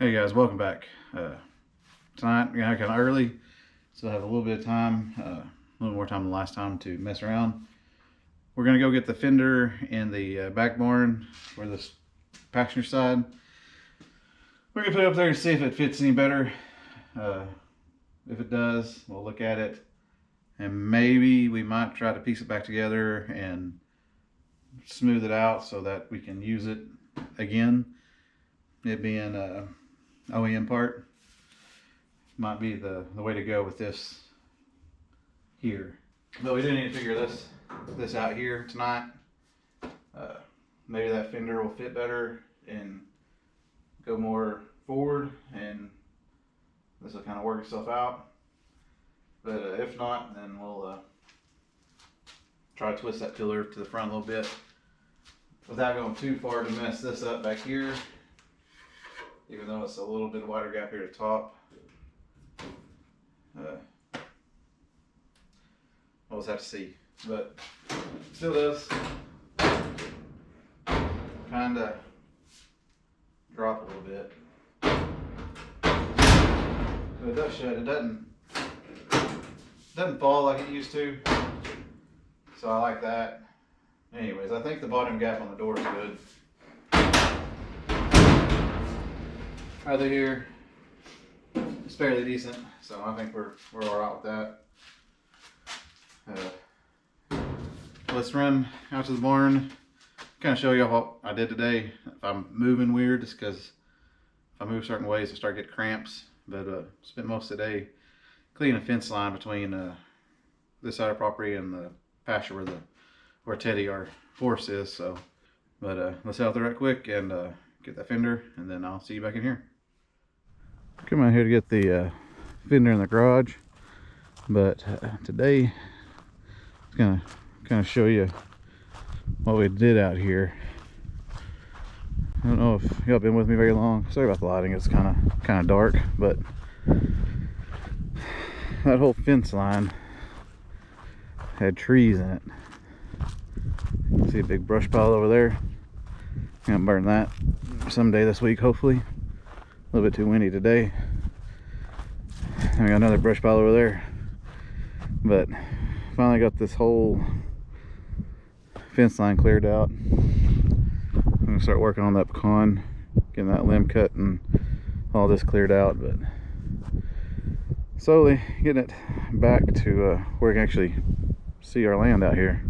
Hey guys, welcome back. Tonight we're kind of early, so I have a little bit of time, a little more time than last time to mess around. We're gonna go get the fender in the back barn for this passenger side. We're gonna put it up there and see if it fits any better. If it does, we'll look at it, and maybe we might try to piece it back together and smooth it out so that we can use it again. It being OEM part might be the way to go with this here, but we do need to figure this out here tonight. Maybe that fender will fit better and go more forward, and this will kind of work itself out. But if not, then we'll try to twist that pillar to the front a little bit without going too far to mess this up back here. Even though it's a little bit wider gap here at the top. We'll just have to see. But still does kind of drop a little bit. But it does shut. It doesn't fall like it used to. So I like that. Anyways, I think the bottom gap on the door is good. Other here, it's fairly decent, so I think we're all right with that. Let's run out to the barn, kind of show you what I did today. If I'm moving weird, it's because if I move certain ways, I start getting cramps. But spent most of the day cleaning a fence line between this side of the property and the pasture where Teddy, our horse, is. So, but let's head out there right quick and get that fender, and then I'll see you back in here. Come out here to get the fender in the garage, but today it's gonna kind of show you what we did out here. I don't know if y'all been with me very long. Sorry about the lighting; it's kind of dark, but that whole fence line had trees in it. You can see a big brush pile over there. I'm gonna burn that someday this week, hopefully. A little bit too windy today. And we got another brush pile over there. But finally got this whole fence line cleared out. I'm gonna start working on that pecan, getting that limb cut and all this cleared out, but slowly getting it back to where we can actually see our land out here.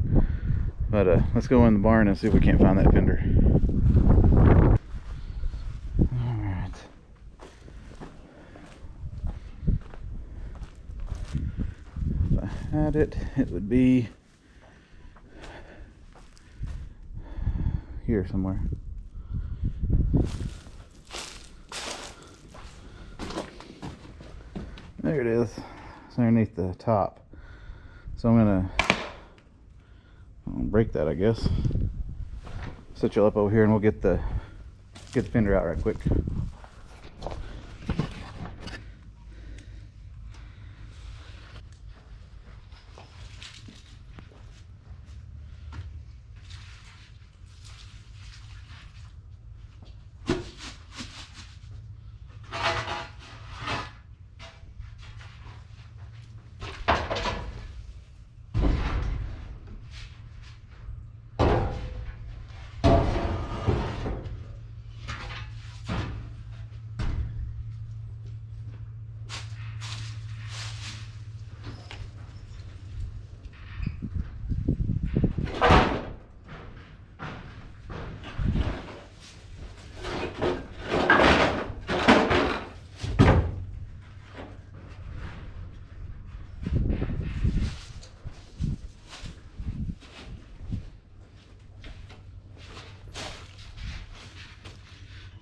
But let's go in the barn and see if we can't find that fender. Had it would be here somewhere. There it is. It's underneath the top. So I'll break that, I guess. Set you up over here and we'll get the fender out right quick.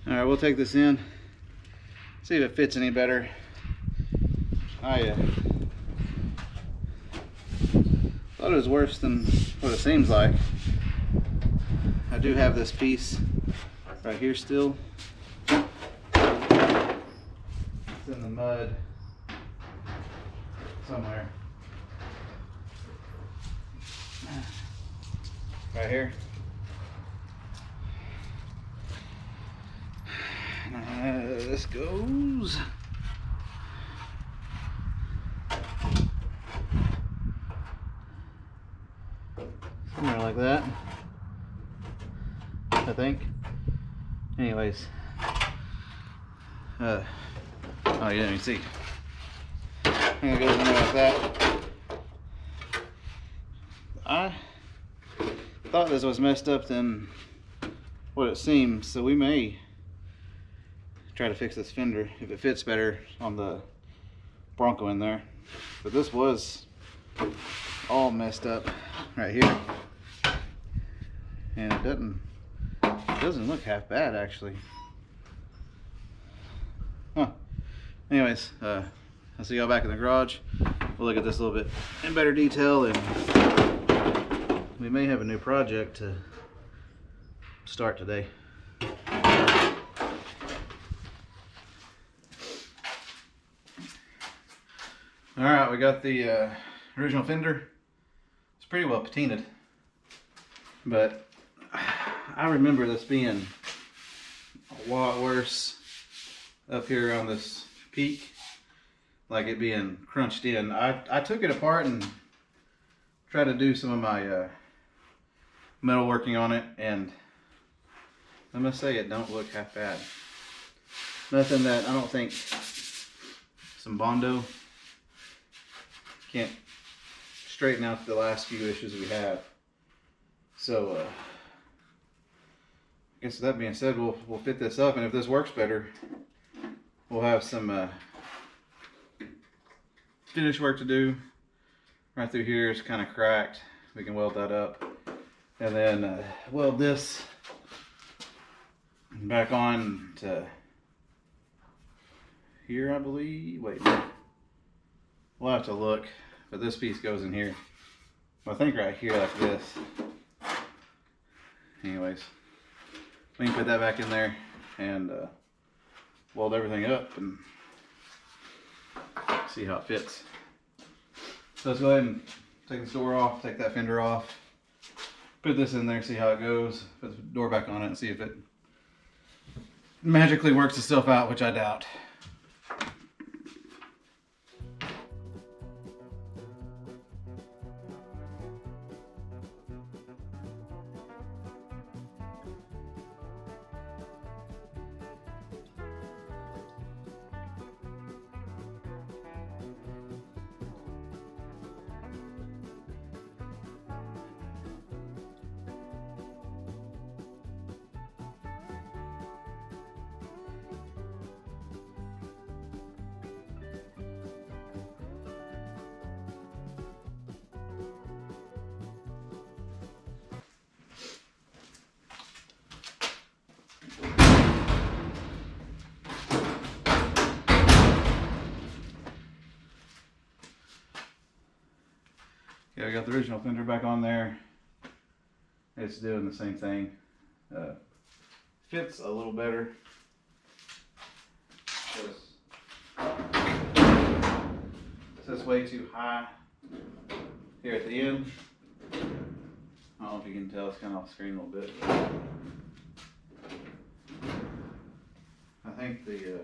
Alright, we'll take this in, see if it fits any better. I thought it was worse than what it seems like. I do have this piece right here still. It's in the mud somewhere. Right here. This goes. Somewhere like that, I think. Anyways, oh, you didn't even see. I think it goes in there like that. I thought this was messed up than what it seems, so we may try to fix this fender if it fits better on the Bronco in there. But this was all messed up right here, and it doesn't look half bad actually. Huh. Anyways, I'll see y'all back in the garage. We'll look at this a little bit in better detail, and we may have a new project to start today. All right, we got the original fender. It's pretty well patinaed, but I remember this being a lot worse up here on this peak, like it being crunched in. I took it apart and tried to do some of my metal working on it, and I must say it don't look half bad. Nothing that I don't think some Bondo can't straighten out the last few issues we have. So I guess with that being said, we'll fit this up, and if this works better, we'll have some finish work to do. Right through here is kind of cracked. We can weld that up, and then weld this back on to here, I believe. Wait, we'll have to look, but this piece goes in here. I think right here like this. Anyways, we can put that back in there and weld everything up and see how it fits. So let's go ahead and take this door off, take that fender off, put this in there, see how it goes, put the door back on it and see if it magically works itself out, which I doubt. Yeah, we got the original fender back on there. It's doing the same thing. Fits a little better. It's way too high here at the end. I don't know if you can tell, it's kind of off screen a little bit. I think this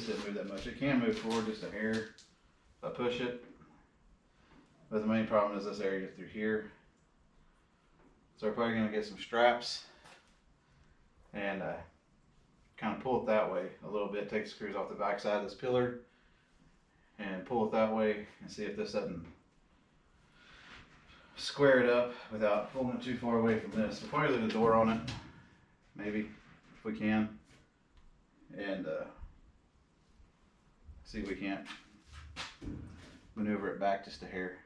didn't move that much. It can move forward just a hair if I push it. But the main problem is this area through here. So we're probably going to get some straps and kind of pull it that way a little bit. Take the screws off the back side of this pillar and pull it that way and see if this doesn't square it up without pulling it too far away from this. We'll probably leave the door on it, maybe, if we can, and see if we can't maneuver it back just a hair.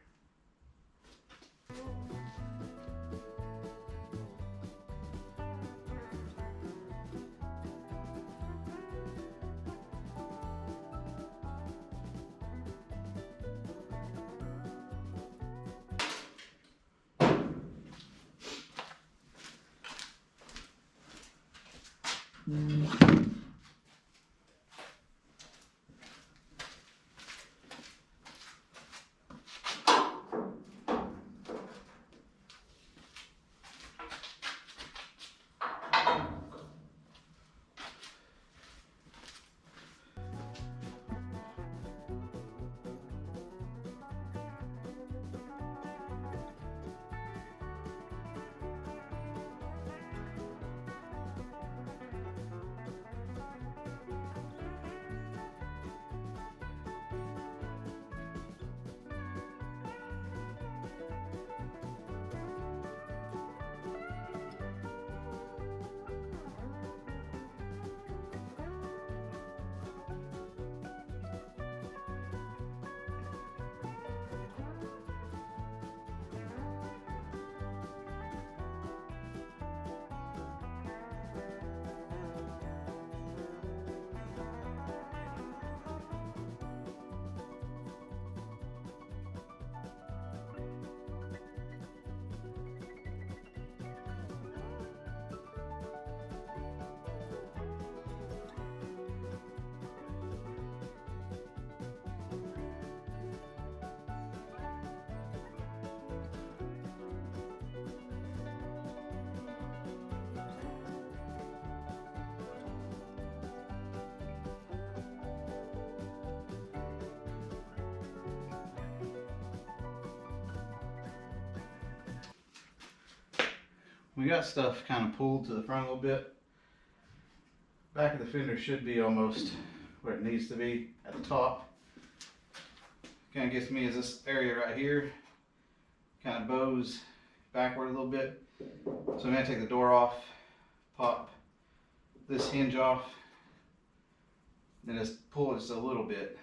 we got stuff kind of pulled to the front a little bit. Back of the fender should be almost where it needs to be at the top. Kind of gets me is this area right here kind of bows backward a little bit. So I'm going to take the door off, pop this hinge off, then just pull it just a little bit,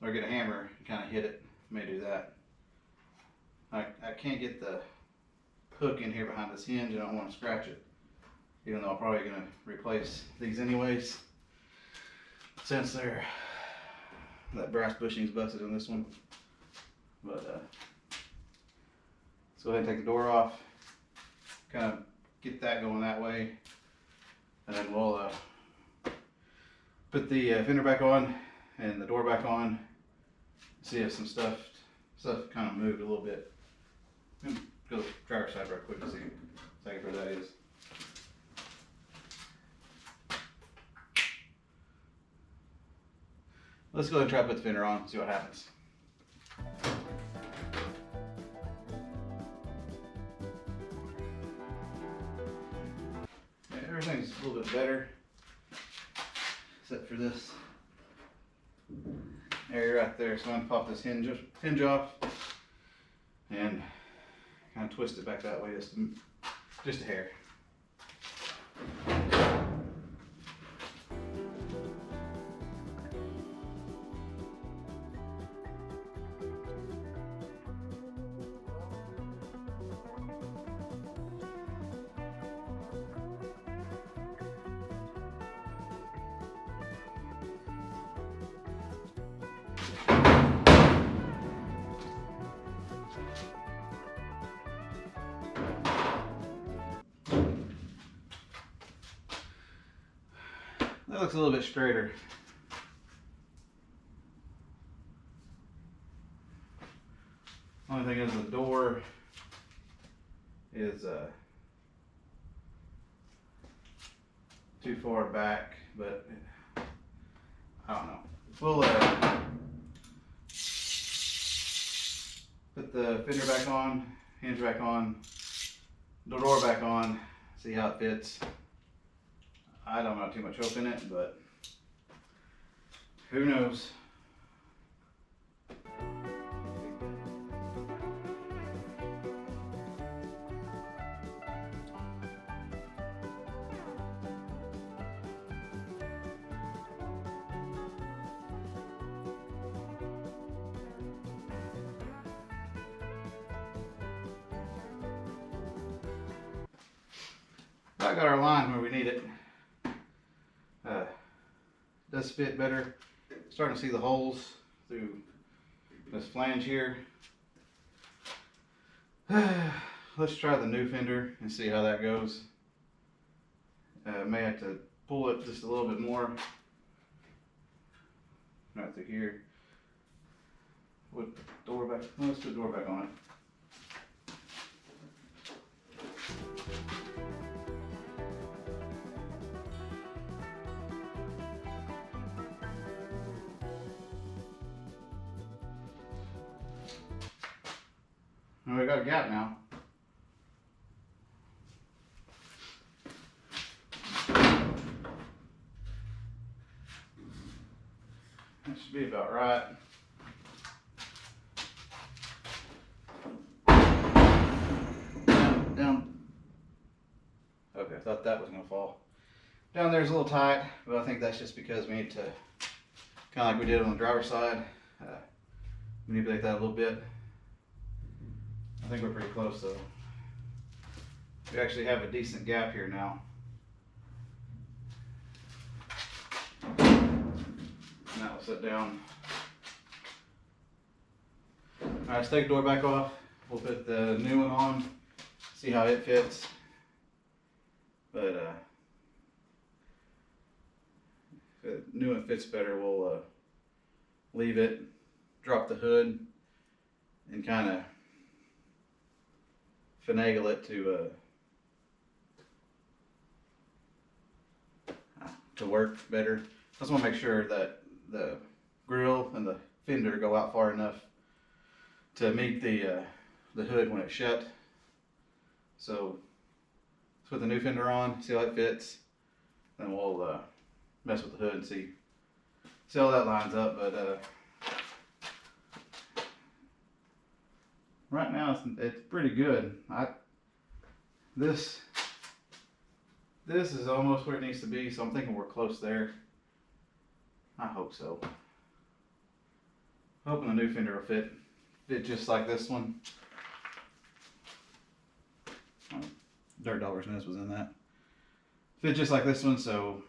or get a hammer and kind of hit it. I may do that. I can't get the hook in here behind this hinge. I don't want to scratch it, even though I'm probably going to replace these anyways, since that brass bushing's busted in this one. But let's go ahead and take the door off, kind of get that going that way, and then we'll put the fender back on and the door back on, see if some stuff kind of moved a little bit. Go to the driver's side real quick to see exactly where that is. Let's go ahead and try to put the fender on, see what happens. Yeah, everything's a little bit better, except for this area right there. So I'm going to pop this hinge off and kind of twist it back that way just a hair. That looks a little bit straighter. Only thing is the door is too far back, but I don't know. We'll put the fender back on, hinge back on, the door back on, see how it fits. I don't have too much hope in it, but who knows? I got our line where we need it. Does fit better. Starting to see the holes through this flange here. Let's try the new fender and see how that goes. May have to pull it just a little bit more. Right through here. Put the door back. Let's put the door back on it. And we got a gap now. That should be about right. Down. Okay, I thought that was gonna fall. Down there's a little tight, but I think that's just because we need to, kind of like we did on the driver's side, manipulate that a little bit. I think we're pretty close though. We actually have a decent gap here now. And that will sit down. Alright, let's take the door back off. We'll put the new one on, see how it fits. But if the new one fits better, we'll leave it, drop the hood, and kind of finagle it to work better. I just want to make sure that the grill and the fender go out far enough to meet the hood when it's shut. So let's put the new fender on, see how it fits. Then we'll mess with the hood and see how that lines up. But right now it's pretty good. This is almost where it needs to be, so I'm thinking we're close there. I hope so. Hoping the new fender will fit just like this one. Oh, Dirt Dollars Nest was in that. Fit just like this one, so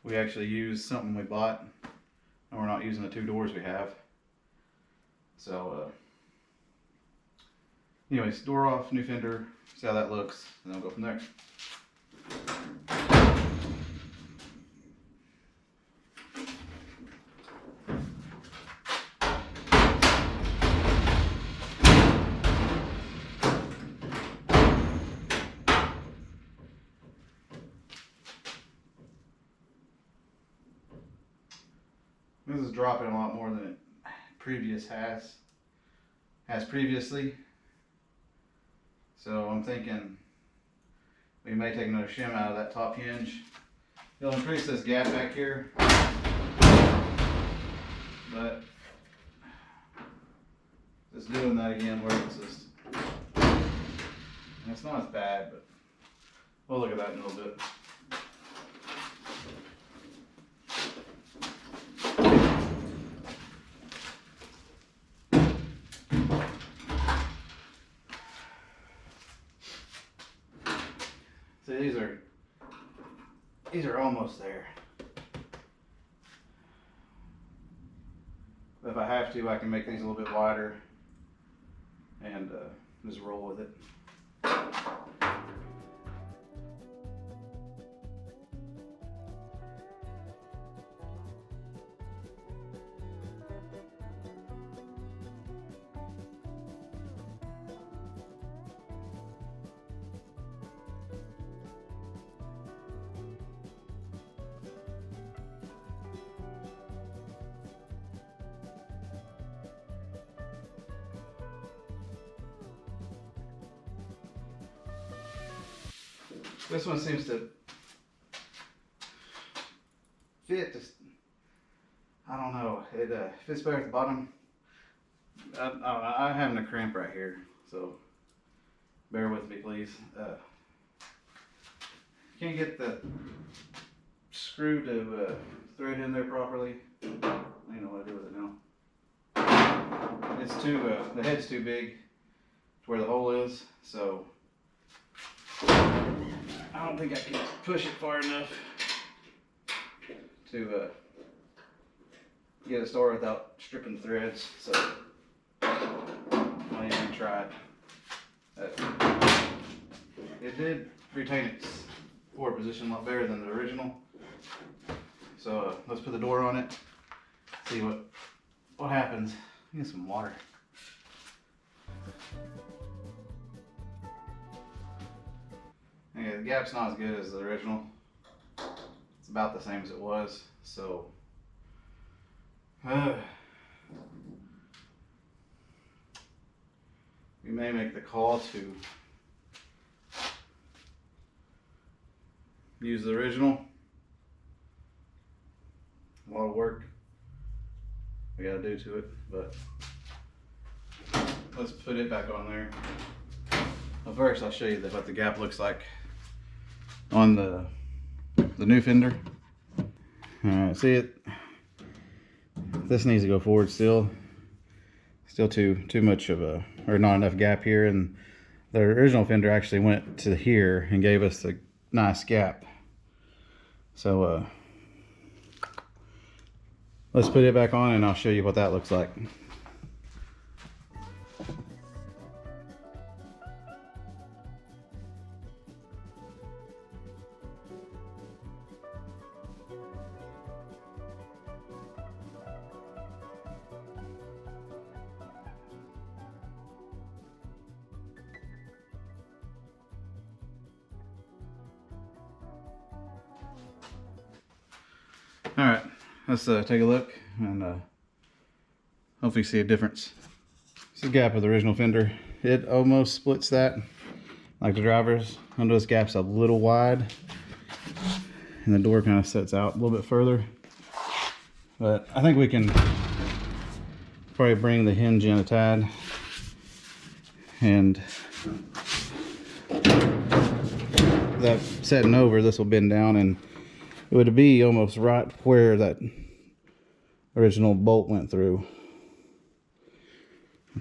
we actually use something we bought, and we're not using the 2 doors we have. So anyways, door off, new fender, see how that looks, and then we'll go from there. This is dropping a lot more than it has previously. So I'm thinking we may take another shim out of that top hinge. It'll increase this gap back here, but just doing that again where it's just, it's not as bad, but we'll look at that in a little bit. See, these are almost there. But if I have to, I can make these a little bit wider and just roll with it. This one seems to fit, just, I don't know, it fits better at the bottom. I'm having a cramp right here, so bear with me please. Can't get the screw to thread in there properly. I don't know what to do with it now. It's too, the head's too big to where the hole is, so I don't think I can push it far enough to get it started without stripping the threads, so I even tried. It did retain its forward position a lot better than the original. So let's put the door on it, see what happens. Get some water. Yeah, the gap's not as good as the original. It's about the same as it was, so we may make the call to use the original. A lot of work we gotta do to it, but let's put it back on there. Well, first I'll show you what the gap looks like on the new fender. Alright, see it? This needs to go forward still. Still too much of a, or not enough gap here, and the original fender actually went to here and gave us a nice gap. So let's put it back on and I'll show you what that looks like. All right, let's take a look and hopefully see a difference. It's the gap of the original fender. It almost splits that. like the driver's. I know this gap's a little wide, and the door kind of sets out a little bit further. But I think we can probably bring the hinge in a tad, and that setting over, this will bend down, and it would be almost right where that original bolt went through.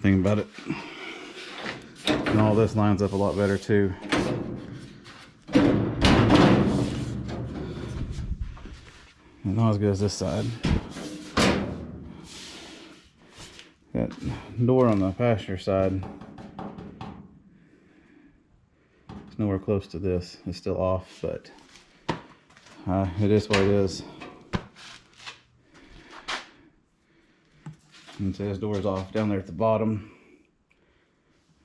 Think about it. And all this lines up a lot better too. And not as good as this side. That door on the passenger side is nowhere close to this. It's still off, but it is what it is. And so this door is off down there at the bottom.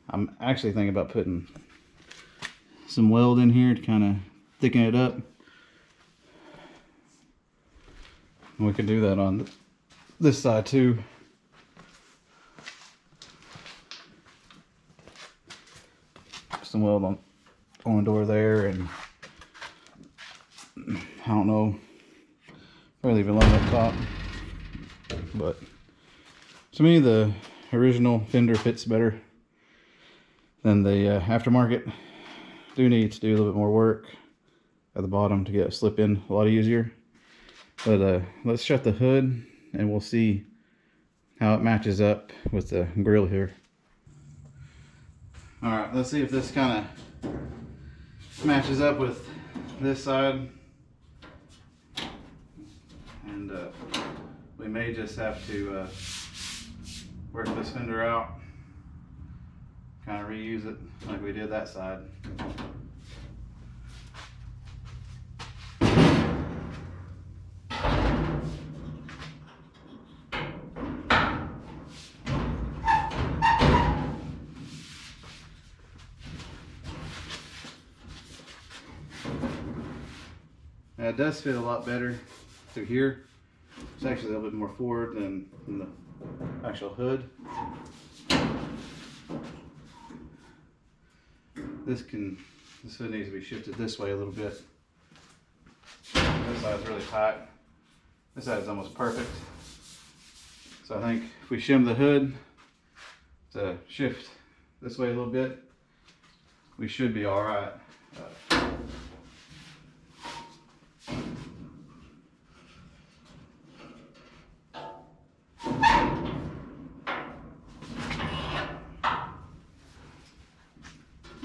I'm actually thinking about putting some weld in here to kind of thicken it up. And we could do that on this side too. Some weld on the door there, and I don't know, probably leave it alone up top. But to me, the original fender fits better than the aftermarket. Do need to do a little bit more work at the bottom to get it slip in a lot easier. But let's shut the hood and we'll see how it matches up with the grill here. All right, let's see if this kind of matches up with this side. And we may just have to work this fender out, kind of reuse it like we did that side. Now it does fit a lot better through here. It's actually a little bit more forward than the actual hood. This hood needs to be shifted this way a little bit. This side's really tight. This side's almost perfect. So I think if we shim the hood to shift this way a little bit, we should be all right.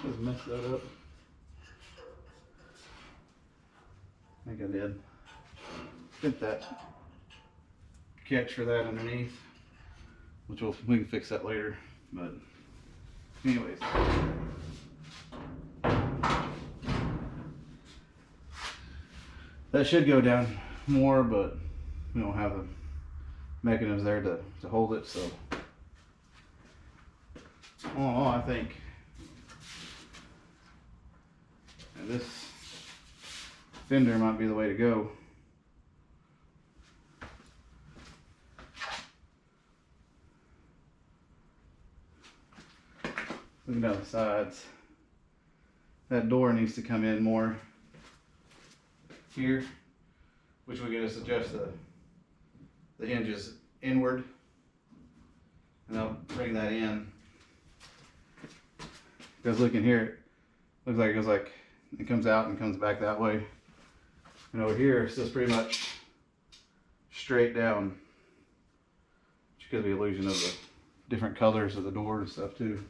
Let's mess that up. I think I did. Get that catch for that underneath, which we can fix that later. But anyways, that should go down more, but we don't have the mechanisms there to hold it. So all in all, I think this fender might be the way to go. Looking down the sides, that door needs to come in more here, which we can just adjust the hinges inward, and I'll bring that in. Because looking here, it looks like it goes like it comes out and comes back that way, and over here it's just pretty much straight down, which gives the illusion of the different colors of the door and stuff too.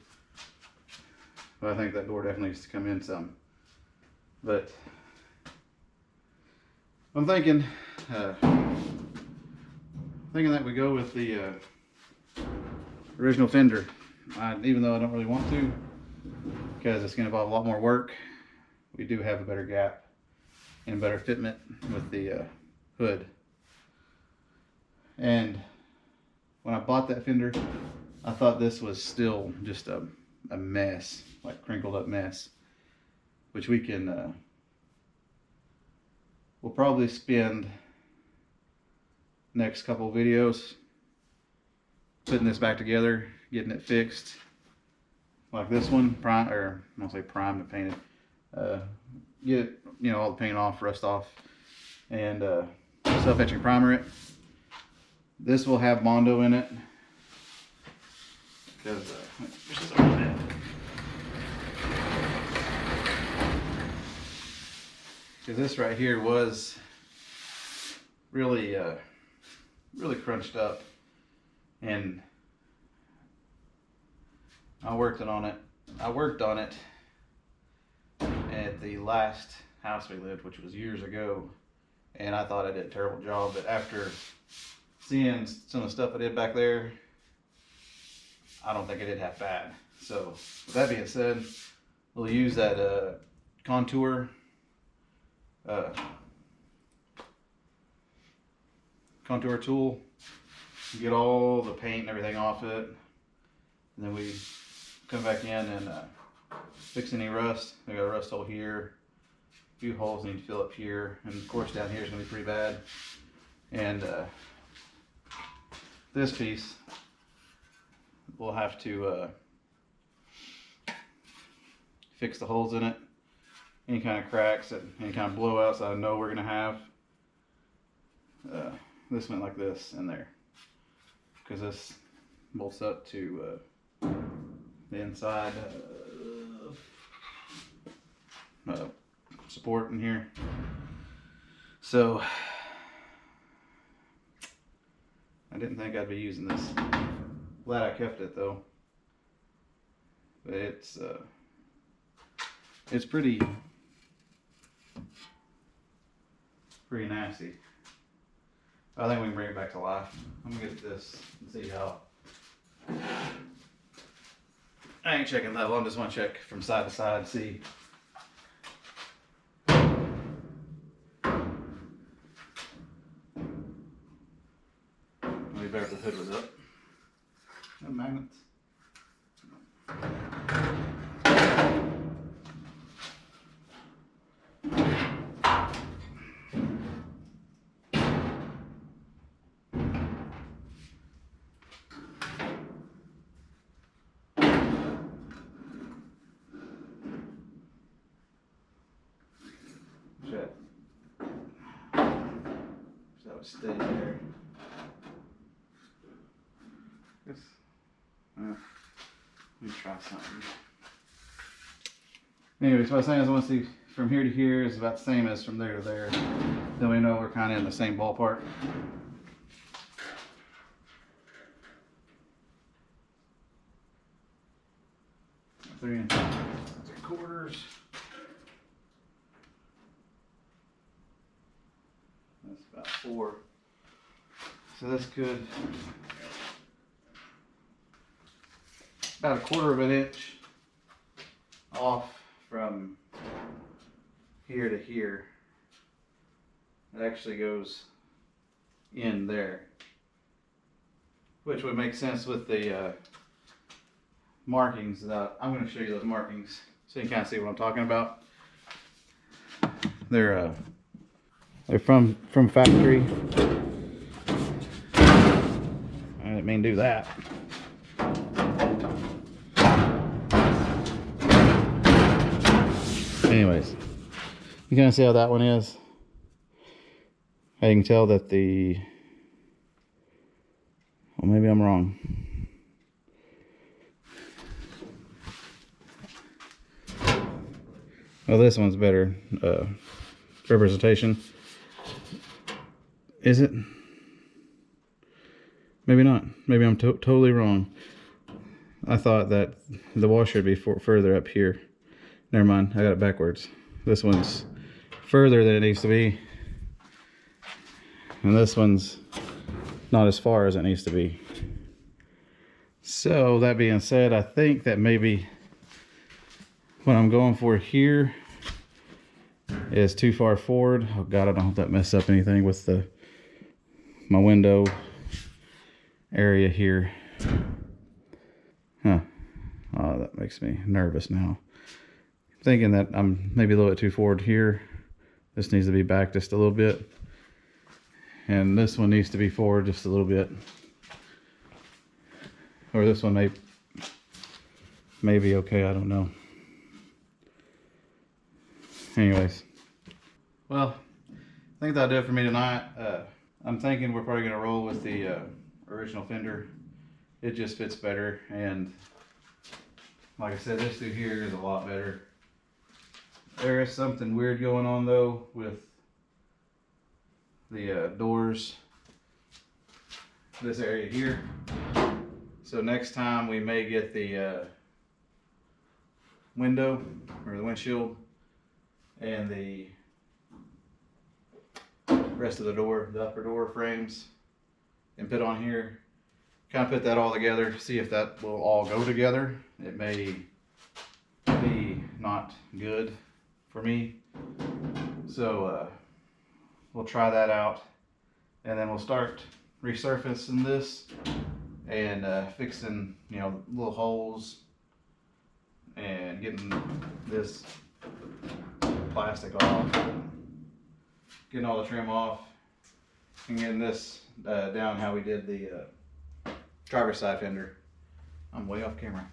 But I think that door definitely needs to come in some. But I'm thinking that we go with the original fender, even though I don't really want to, because it's going to involve a lot more work. We do have a better gap and better fitment with the hood. And when I bought that fender, I thought this was still just a mess, like crinkled up mess, which we can we'll probably spend next couple of videos putting this back together, getting it fixed, like this one, prime, or I won't say primed but painted. Get, you know, all the paint off, rust off, and self-etching primer it. This will have Mondo in it because this right here was really really crunched up, and I worked on it at the last house we lived, which was years ago, and I thought I did a terrible job. But after seeing some of the stuff I did back there, I don't think I did half bad. So with that being said, we'll use that contour tool to get all the paint and everything off it, and then we come back in and fix any rust. We got a rust hole here, a few holes need to fill up here, and of course down here is going to be pretty bad. And this piece we'll have to fix the holes in it, any kind of cracks, any kind of blowouts that I know we're going to have. This went like this in there because this bolts up to the inside support in here. So I didn't think I'd be using this. Glad I kept it though. But it's pretty nasty. I think we can bring it back to life. I'm gonna get this and see how. I ain't checking level, I just want to check from side to side, see. Maybe better if the hood was up. No magnets. Shit. So that would stay there. Guess. Let me try something. Anyway, so what I was saying is I want to see from here to here is about the same as from there to there. Then we know we're kind of in the same ballpark. 3 3/4. That's about 4. So that's good. About 1/4 of an inch off from here to here. It actually goes in there, which would make sense with the markings. That I'm going to show you those markings so you can kind of see what I'm talking about. They're from factory. I didn't mean to do that. Anyways, you kind of see how that one is. How you can tell that well, maybe I'm wrong. Well, this one's better representation. Is it? Maybe not. Maybe I'm totally wrong. I thought that the washer would be further up here. Never mind, I got it backwards. This one's further than it needs to be, and this one's not as far as it needs to be. So that being said, I think that maybe what I'm going for here is too far forward. Oh God, I don't hope that mess up anything with my window area here. Huh. Oh, that makes me nervous now. Thinking that I'm maybe a little bit too forward here. This needs to be back just a little bit, and this one needs to be forward just a little bit, or this one may maybe okay, I don't know. Anyways, well, I think that'll do it for me tonight. I'm thinking we're probably going to roll with the original fender. It just fits better, and like I said, this through here is a lot better. There is something weird going on though with the doors, this area here. So next time we may get the window or the windshield and the rest of the door, the upper door frames, and put on here. Kind of put that all together, see if that will all go together. It may be not good for me, so we'll try that out, and then we'll start resurfacing this and fixing, you know, little holes and getting this plastic off, getting all the trim off, and getting this down how we did the driver's side fender. I'm way off camera.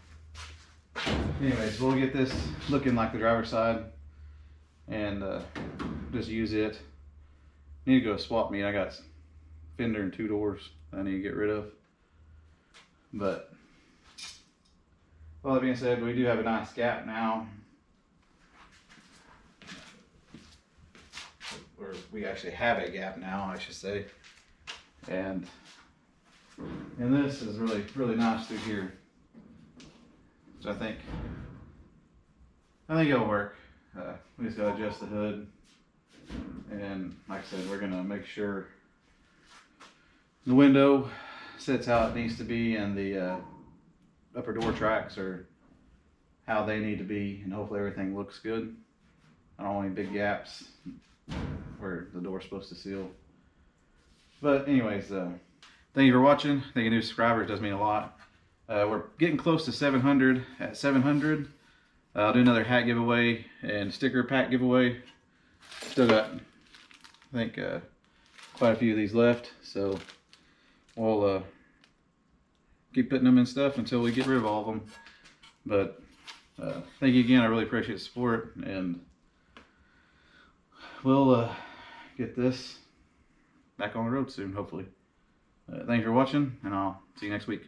Anyways, we'll get this looking like the driver's side and just use it. Need to go swap meet. I got fender and 2 doors I need to get rid of. But all that being said, we do have a nice gap now. Or we actually have a gap now, I should say. And this is really nice through here. So I think it'll work. We just gotta adjust the hood, and like I said, we're gonna make sure the window sits how it needs to be, and the upper door tracks are how they need to be, and hopefully everything looks good. I don't want any big gaps where the door's supposed to seal. But anyways, thank you for watching. Thank you, new subscribers, does mean a lot. We're getting close to 700. At 700, I'll do another hat giveaway and sticker pack giveaway. Still got, I think, quite a few of these left, so we'll keep putting them in stuff until we get rid of all of them. But thank you again. I really appreciate the support, and we'll get this back on the road soon, hopefully. Thanks for watching, and I'll see you next week.